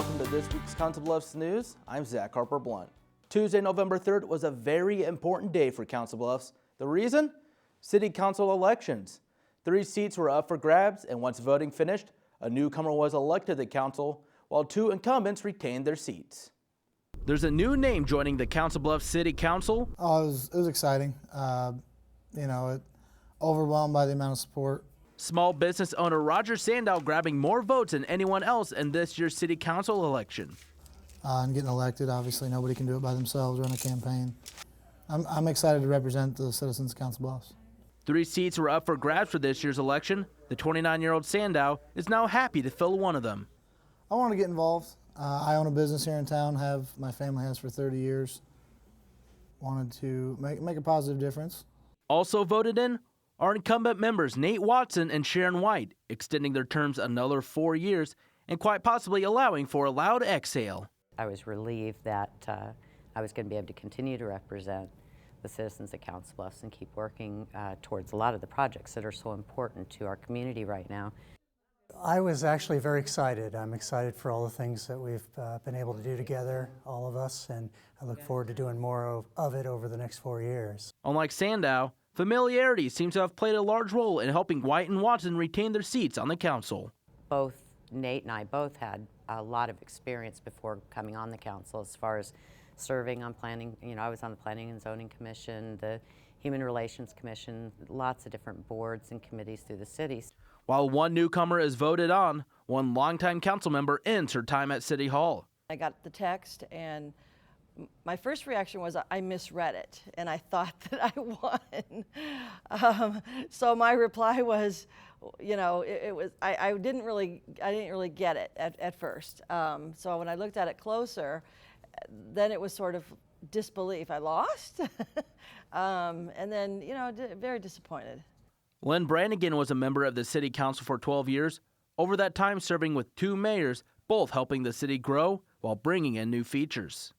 welcome to this week's Council Bluffs News. I'm Zach Harper-Blunt. Tuesday, November 3rd was a very important day for Council Bluffs. The reason? City Council elections. 3 seats were up for grabs, and once voting finished, a newcomer was elected to council, while 2 incumbents retained their seats. There's a new name joining the Council Bluffs City Council. Oh, it was exciting. Overwhelmed by the amount of support. Small business owner Roger Sandow grabbing more votes than anyone else in this year's City Council election. And getting elected, obviously nobody can do it by themselves, run a campaign. I'm excited to represent the citizens of Council Bluffs. 3 seats were up for grabs for this year's election. The 29-year-old Sandow is now happy to fill one of them. I want to get involved. I own a business here in town, my family has for 30 years. Wanted to make a positive difference. Also voted in are incumbent members Nate Watson and Sharon White, extending their terms another 4 years and quite possibly allowing for a loud exhale. I was relieved that I was going to be able to continue to represent the citizens of Council Bluffs and keep working towards a lot of the projects that are so important to our community right now. I was actually very excited. I'm excited for all the things that we've been able to do together, all of us, and I look forward to doing more of it over the next 4 years. Unlike Sandow, familiarity seems to have played a large role in helping White and Watson retain their seats on the council. Both Nate and I both had a lot of experience before coming on the council as far as serving on planning. I was on the Planning and Zoning Commission, the Human Relations Commission, lots of different boards and committees through the city. While one newcomer is voted on, one longtime council member ends her time at City Hall. I got the text and my first reaction was I misread it and I thought that I won. So my reply was, I didn't really get it at first. So when I looked at it closer, then it was sort of disbelief. I lost, and then very disappointed. Lynn Brannigan was a member of the City Council for 12 years. Over that time, serving with 2 mayors, both helping the city grow while bringing in new features.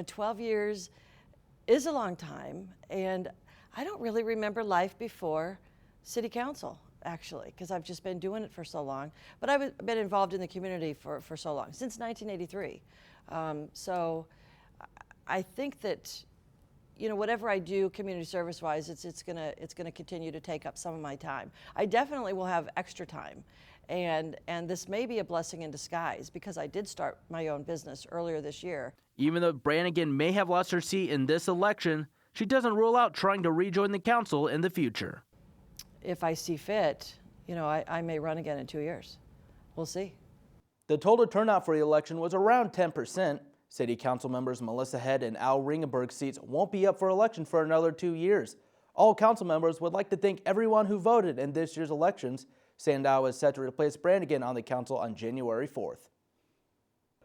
12 years is a long time, and I don't really remember life before City Council, actually, because I've just been doing it for so long. But I've been involved in the community for so long, since 1983. So I think that, whatever I do community service-wise, it's gonna continue to take up some of my time. I definitely will have extra time. And this may be a blessing in disguise because I did start my own business earlier this year. Even though Brannigan may have lost her seat in this election, she doesn't rule out trying to rejoin the council in the future. If I see fit, I may run again in 2 years. We'll see. The total turnout for the election was around 10%. City Council members Melissa Head and Al Ringenberg's seats won't be up for election for another 2 years. All council members would like to thank everyone who voted in this year's elections. Sandow is set to replace Brannigan on the council on January 4th.